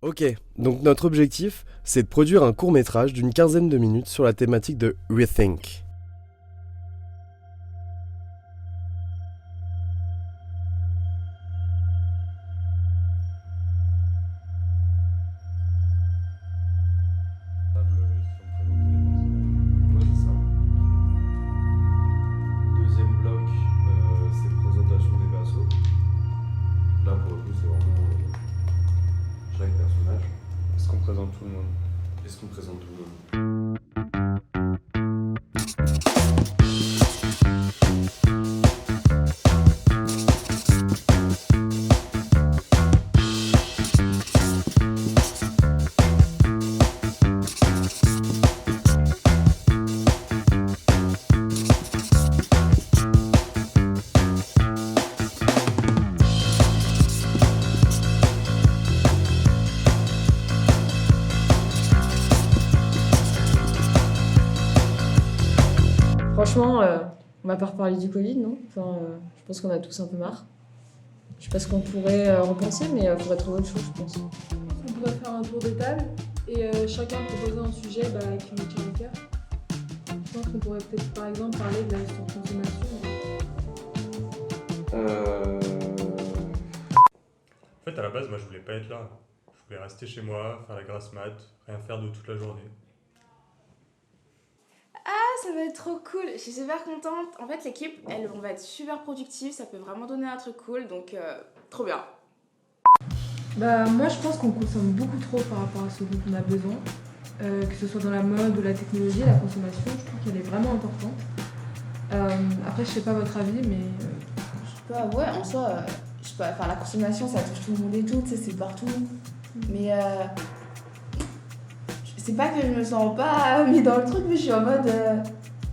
Ok, donc notre objectif, c'est de produire un court-métrage d'une quinzaine de minutes sur la thématique de Rethink. Deuxième bloc, c'est présentation des persos. Là, pour le coup, c'est vraiment chaque personnage. Est-ce qu'on présente tout le monde? Est-ce qu'on présente tout le monde? Franchement, on va pas reparler du Covid, non? Enfin, je pense qu'on a tous un peu marre. Je sais pas ce qu'on pourrait repenser, mais il faudrait trouver autre chose, je pense. On pourrait faire un tour de table et chacun proposer un sujet qui nous tient à cœur. Je pense qu'on pourrait peut-être par exemple parler de la surconsommation. En fait, à la base, moi, je voulais pas être là. Je voulais rester chez moi, faire la grasse mat, rien faire de toute la journée. Ça va être trop cool, je suis super contente. En fait, l'équipe, on va être super productive, ça peut vraiment donner un truc cool, donc trop bien. Moi je pense qu'on consomme beaucoup trop par rapport à ce dont on a besoin. Que ce soit dans la mode ou la technologie, la consommation, je trouve qu'elle est vraiment importante. Après je sais pas votre avis mais... Je sais pas, ouais, en soi, je sais pas, enfin la consommation ça touche tout le monde et tout, tu sais, c'est partout. Mais c'est pas que je me sens pas mis dans le truc, mais je suis en mode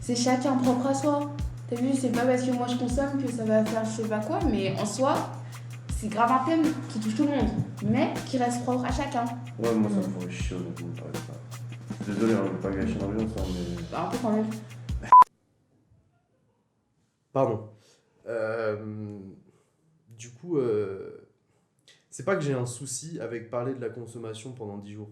c'est chacun propre à soi. T'as vu, c'est pas parce que moi je consomme que ça va faire je sais pas quoi, mais en soi, c'est grave un thème qui touche tout le monde, mais qui reste propre à chacun. Ouais, moi ça me ferait chier honnêtement de parler de ça. Je suis désolé, je vais pas gâcher l'ambiance, mais. Bah, un peu quand même. Pardon. Du coup, c'est pas que j'ai un souci avec parler de la consommation pendant 10 jours.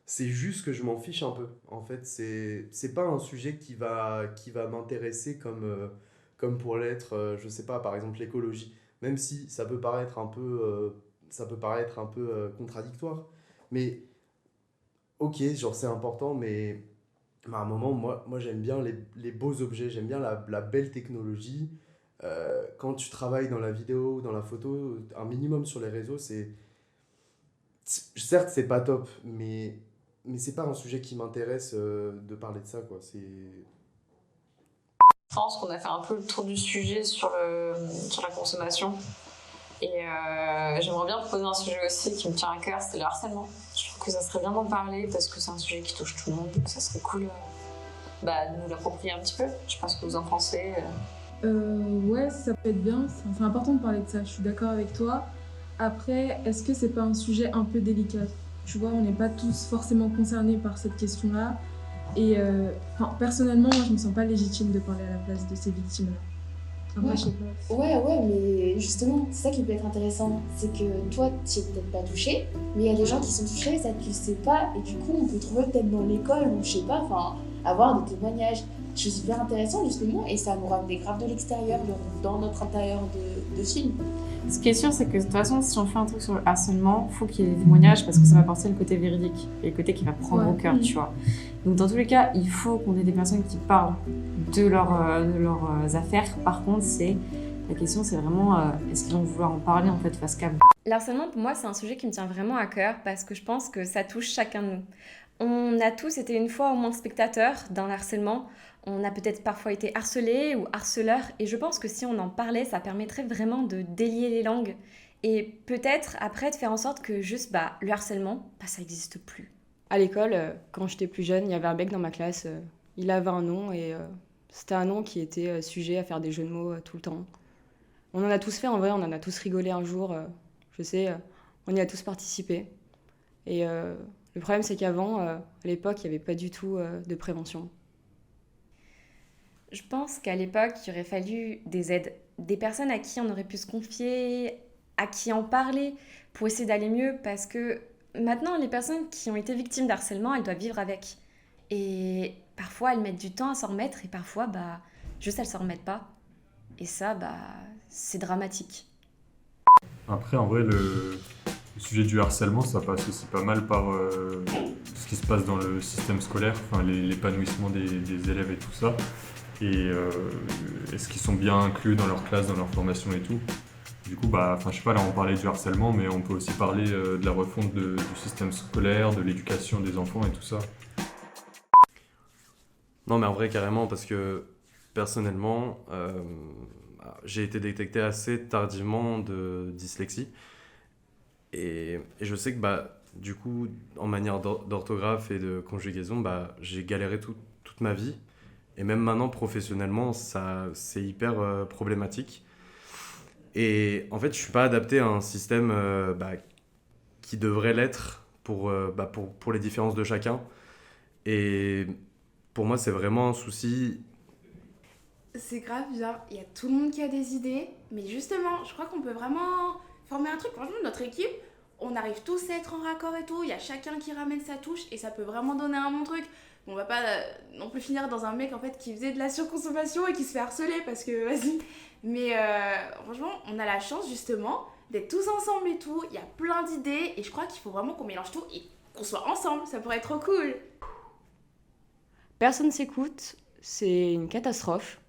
C'est juste que je m'en fiche un peu. En fait, c'est pas un sujet qui va m'intéresser comme pour l'être, je sais pas, par exemple l'écologie. Même si ça peut paraître un peu contradictoire. Mais ok, genre c'est important, mais à un moment, moi j'aime bien les beaux objets, j'aime bien la belle technologie. Quand tu travailles dans la vidéo, dans la photo, un minimum sur les réseaux, certes, c'est pas top, mais c'est pas un sujet qui m'intéresse de parler de ça, quoi. Je pense qu'on a fait un peu le tour du sujet sur la consommation. Et j'aimerais bien proposer un sujet aussi qui me tient à cœur, c'est le harcèlement. Je trouve que ça serait bien d'en parler parce que c'est un sujet qui touche tout le monde. Donc ça serait cool de nous l'approprier un petit peu. Je sais pas ce que vous en pensez. Ouais, ça peut être bien, c'est important de parler de ça, je suis d'accord avec toi. Après, est-ce que c'est pas un sujet un peu délicat? Tu vois, on n'est pas tous forcément concernés par cette question-là. Et personnellement, moi je me sens pas légitime de parler à la place de ces victimes-là. Après, Ouais. je sais pas. Ouais, mais justement, c'est ça qui peut être intéressant. C'est que toi, tu n'es peut-être pas touché, mais il y a des gens qui sont touchés, ça tu le sais pas, et du coup, on peut trouver peut-être dans l'école, ou je sais pas, enfin, avoir des témoignages. Chose hyper intéressante, justement, et ça nous ramener grave de l'extérieur, dans notre intérieur de film. Ce qui est sûr, c'est que de toute façon, si on fait un truc sur le harcèlement, faut qu'il y ait des témoignages parce que ça va apporter le côté véridique et le côté qui va prendre au cœur, tu vois. Donc dans tous les cas, il faut qu'on ait des personnes qui parlent de leurs affaires. Par contre, la question, c'est vraiment est-ce qu'ils vont vouloir en parler en fait face cam. L'harcèlement, pour moi, c'est un sujet qui me tient vraiment à cœur parce que je pense que ça touche chacun de nous. On a tous été une fois au moins spectateurs d'un harcèlement. On a peut-être parfois été harcelés ou harceleurs. Et je pense que si on en parlait, ça permettrait vraiment de délier les langues. Et peut-être après de faire en sorte que juste le harcèlement, ça n'existe plus. À l'école, quand j'étais plus jeune, il y avait un mec dans ma classe, il avait un nom et c'était un nom qui était sujet à faire des jeux de mots tout le temps. On en a tous fait en vrai, on en a tous rigolé un jour, je sais, on y a tous participé. Et le problème c'est qu'avant, à l'époque, il n'y avait pas du tout de prévention. Je pense qu'à l'époque, il aurait fallu des aides, des personnes à qui on aurait pu se confier, à qui en parler pour essayer d'aller mieux parce que Maintenant, les personnes qui ont été victimes d'harcèlement, elles doivent vivre avec. Et parfois, elles mettent du temps à s'en remettre et parfois, juste elles s'en remettent pas. Et ça, c'est dramatique. Après, en vrai, le sujet du harcèlement, ça passe aussi pas mal par ce qui se passe dans le système scolaire, enfin, l'épanouissement des élèves et tout ça. Et est-ce qu'ils sont bien inclus dans leur classe, dans leur formation et tout. Du coup, je sais pas, là on parlait du harcèlement, mais on peut aussi parler de la refonte du système scolaire, de l'éducation des enfants et tout ça. Non, mais en vrai, carrément, parce que personnellement, j'ai été détecté assez tardivement de dyslexie. Et je sais que, du coup, en manière d'orthographe et de conjugaison, j'ai galéré toute ma vie. Et même maintenant, professionnellement, c'est hyper problématique. Et en fait, je suis pas adapté à un système qui devrait l'être pour les différences de chacun. Et pour moi, c'est vraiment un souci. C'est grave, genre, il y a tout le monde qui a des idées, mais justement, je crois qu'on peut vraiment former un truc. Franchement, notre équipe, on arrive tous à être en raccord et tout, il y a chacun qui ramène sa touche et ça peut vraiment donner un bon truc. On va pas non plus finir dans un mec en fait qui faisait de la surconsommation et qui se fait harceler parce que vas-y. Mais franchement, on a la chance justement d'être tous ensemble et tout. Il y a plein d'idées et je crois qu'il faut vraiment qu'on mélange tout et qu'on soit ensemble. Ça pourrait être trop cool. Personne s'écoute, c'est une catastrophe.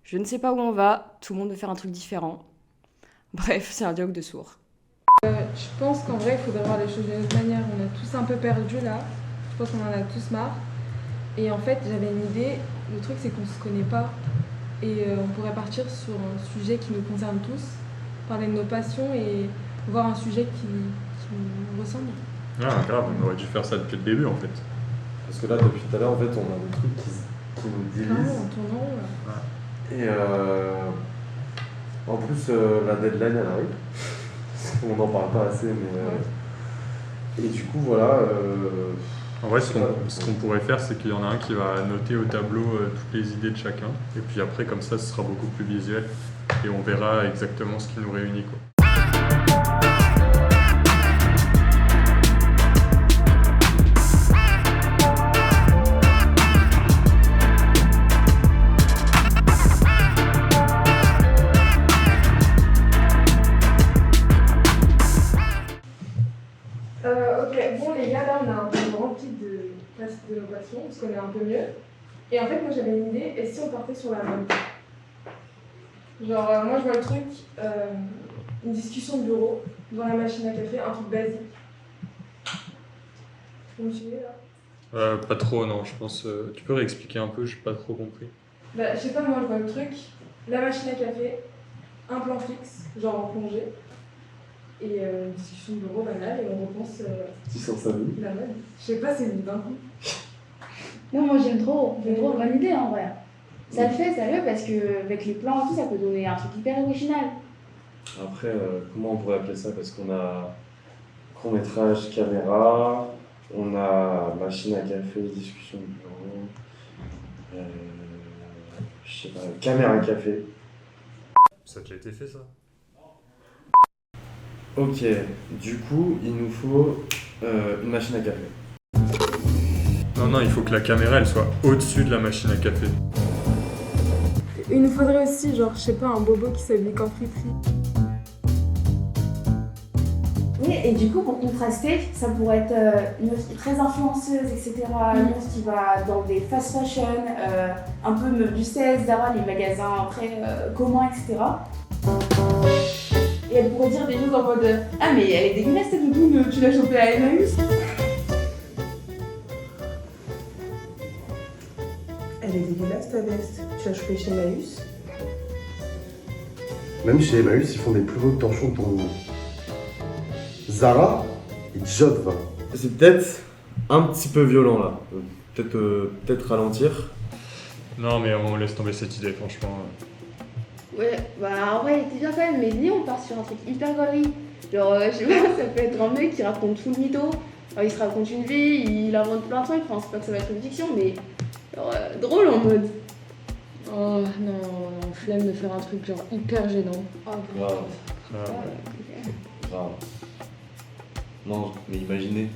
Je ne sais pas où on va, tout le monde veut faire un truc différent. Bref, c'est un dialogue de sourds. Je pense qu'en vrai, il faudrait voir les choses d'une autre manière. On a tous un peu perdu là. Je pense qu'on en a tous marre. Et en fait, j'avais une idée. Le truc, c'est qu'on se connaît pas. Et on pourrait partir sur un sujet qui nous concerne tous, parler de nos passions et voir un sujet qui nous ressemble. Ah, grave, on aurait dû faire ça depuis le début en fait. Parce que là, depuis tout à l'heure, en fait, on a des trucs qui nous divisent. En tournant. Et en plus, la deadline, elle arrive. On n'en parle pas assez, mais... Et du coup, voilà... En vrai, ce qu'on pourrait faire, c'est qu'il y en a un qui va noter au tableau toutes les idées de chacun. Et puis après, comme ça, ce sera beaucoup plus visuel. Et on verra exactement ce qui nous réunit, quoi. Ok, bon les gars, là on a un peu rempli de nos passions, on se connaît un peu mieux. Et en fait, moi j'avais une idée, et si on partait sur la même? Genre, moi je vois le truc, une discussion de bureau, devant la machine à café, un truc basique. Vous me suivez là? Pas trop, non, je pense. Tu peux réexpliquer un peu, j'ai pas trop compris. Je sais pas, moi je vois le truc, la machine à café, un plan fixe, genre en plongée, et une discussion de bureau banale, et on repense sur sa vie. la mode. Je sais pas, c'est une d'un coup. Non, moi j'aime trop, bonne idée en vrai. Ça le fait, parce que avec les plans et tout, ça peut donner un truc hyper original. Après, comment on pourrait appeler ça? Parce qu'on a court-métrage, caméra, on a machine à café, discussion de bureau, je sais pas, caméra à café. Ça a déjà été fait, ça? Ok, du coup, il nous faut une machine à café. Non, il faut que la caméra, elle soit au-dessus de la machine à café. Il nous faudrait aussi, genre, je sais pas, un bobo qui s'habille qu'en friterie. Oui, et du coup, pour contraster, ça pourrait être une meuf qui est très influenceuse, etc. Une meuf qui va dans des fast fashion, un peu meuf du 16, Zara, les magasins très communs, etc. Et elle pourrait dire des choses en mode ah, mais elle est dégueulasse cette doudoune, tu l'as chopée à Emmaüs. Elle est dégueulasse ta veste, tu l'as chopée chez Emmaüs? Même chez Emmaüs, ils font des plus beaux torchons pour nous. Zara et Jove. C'est peut-être un petit peu violent là. Peut-être ralentir. Non, mais on laisse tomber cette idée, franchement. Ouais, en vrai, elle était bien quand même, mais viens, on part sur un truc hyper gaulerie. Genre, je sais pas, ça peut être un mec qui raconte tout le mytho. Alors, il se raconte une vie, il invente plein de trucs, enfin, c'est pas que ça va être une fiction, mais genre, drôle en mode. Oh non, flemme de faire un truc genre hyper gênant. Oh, Grave. ok. Grave. Non, mais imaginez.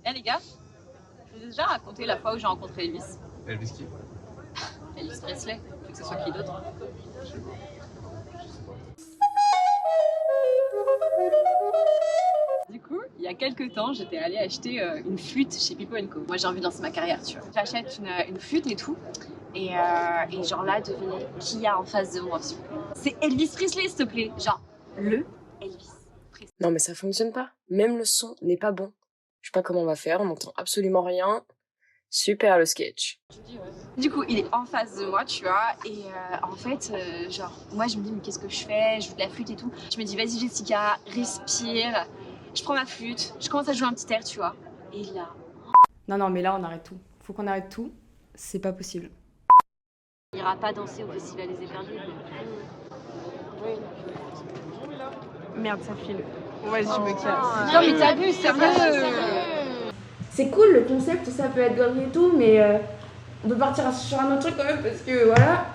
Eh les gars, je vous ai déjà raconté la fois où j'ai rencontré Elvis. Elvis qui? Elvis Presley, faut que ce soit qui d'autre. Du coup, il y a quelques temps, j'étais allée acheter une flûte chez Pipo & Co. Moi j'ai envie de lancer ma carrière, tu vois. J'achète une flûte et tout. Et genre là, devinez qui y a en face de moi, s'il vous plaît. C'est Elvis Presley, s'il te plaît. Genre, le Elvis Presley. Non mais ça fonctionne pas. Même le son n'est pas bon. Je sais pas comment on va faire, on n'entend absolument rien. Super le sketch. Du coup, il est en face de moi, tu vois, et en fait, genre, moi je me dis, mais qu'est-ce que je fais? Je joue de la flûte et tout. Je me dis, vas-y Jessica, respire. Je prends ma flûte, je commence à jouer un petit air, tu vois. Et là... Non, mais là, on arrête tout. Faut qu'on arrête tout. C'est pas possible. Il n'ira pas danser au festival des Éperdus. Merde, ça file. Vas-y, je me casse. Non, mais t'abuses, sérieux. C'est cool le concept, ça peut être gaulerie et tout, mais on peut partir sur un autre truc quand même parce que voilà.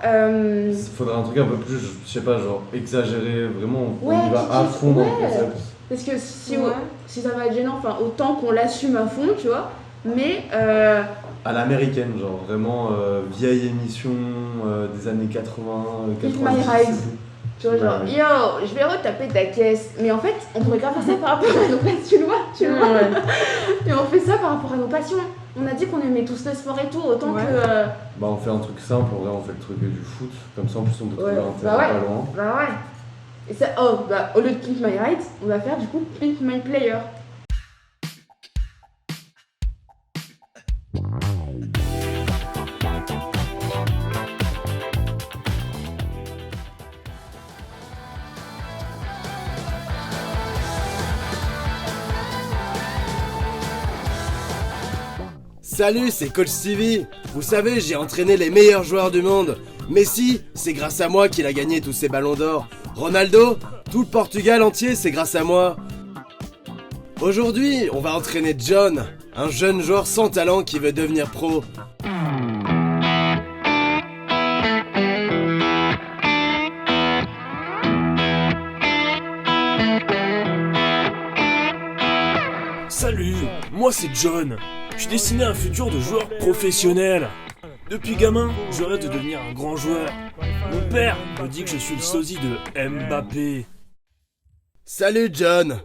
Il faudrait un truc un peu plus, je sais pas, genre exagéré, vraiment, Ouais, on y va à fond dans le concept. Parce que si ça va être gênant, enfin autant qu'on l'assume à fond, tu vois, mais. À l'américaine, genre vraiment vieille émission des années 80, Keep 90. My Ride. Tu vois, genre, yo, je vais retaper ta caisse. Mais en fait, on pourrait grave faire ça par rapport à nos passions, tu vois. Et on fait ça par rapport à nos passions. On a dit qu'on aimait tous le sport et tout, autant que. Bah, on fait un truc simple, en vrai, on fait le truc du foot. Comme ça, en plus, on peut trouver un terrain pas loin. Bah ouais. Et ça, au lieu de Pimp My Ride, on va faire du coup Pimp My Player. Salut, c'est Coach Stevie. Vous savez, j'ai entraîné les meilleurs joueurs du monde. Messi, c'est grâce à moi qu'il a gagné tous ces ballons d'or. Ronaldo, tout le Portugal entier, c'est grâce à moi. Aujourd'hui, on va entraîner John, un jeune joueur sans talent qui veut devenir pro. Salut, moi c'est John. Je dessinais un futur de joueur professionnel. Depuis gamin, je rêve de devenir un grand joueur. Mon père me dit que je suis le sosie de Mbappé. Salut John.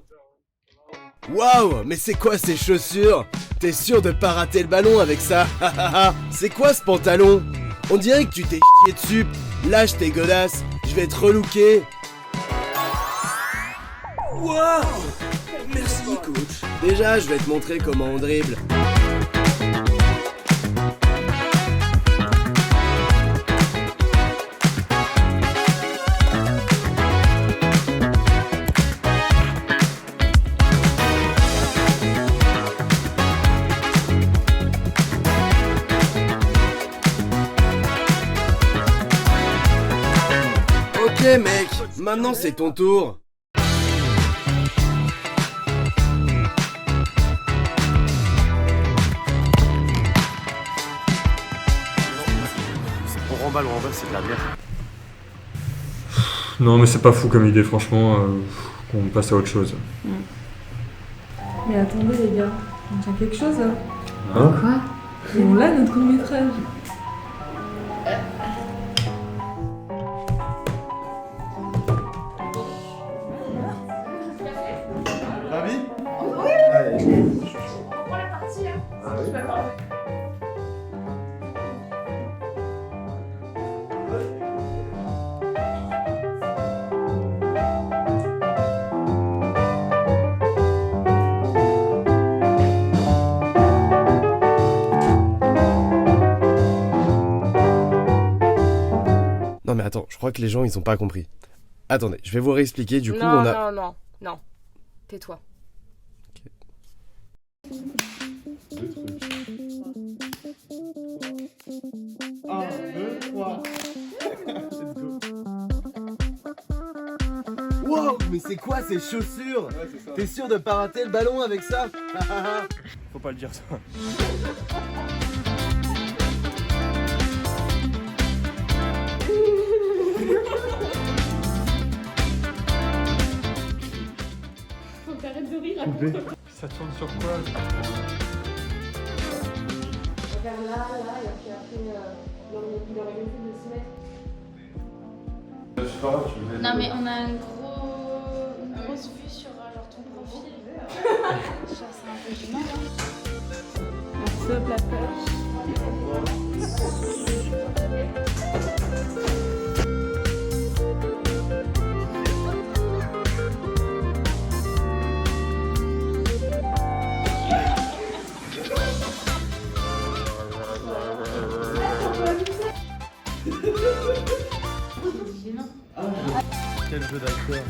Waouh, mais c'est quoi ces chaussures? T'es sûr de pas rater le ballon avec ça? C'est quoi ce pantalon? On dirait que tu t'es chié dessus. Lâche tes godasses, je vais te relooker. Waouh! Merci coach. Déjà, je vais te montrer comment on dribble. Ok mec, maintenant c'est ton tour. On remballe, c'est de la bière. Non, mais c'est pas fou comme idée, franchement. Qu'on passe à autre chose. Mais attendez les gars, on tient quelque chose là. Hein? Quoi? Et on l'a notre court-métrage. Ravi? Oui. Allez. On prend la partie là. Ah oui. Non mais attends, je crois que les gens ils ont pas compris. Attendez, je vais vous réexpliquer, du coup on a... Non. Tais-toi. Un, deux, trois. Wow, mais c'est quoi ces chaussures? T'es sûr de pas rater le ballon avec ça? Faut pas le dire ça. Faut que t'arrêtes de rire. Ça tourne sur quoi? Vers là, et puis après, il aurait mieux fait de se mettre. Je sais pas, tu veux. Non mais on a une grosse vue sur genre ton profil. Genre c'est un peu gênant. Morceau de la pêche. Quel jeu d'acteur.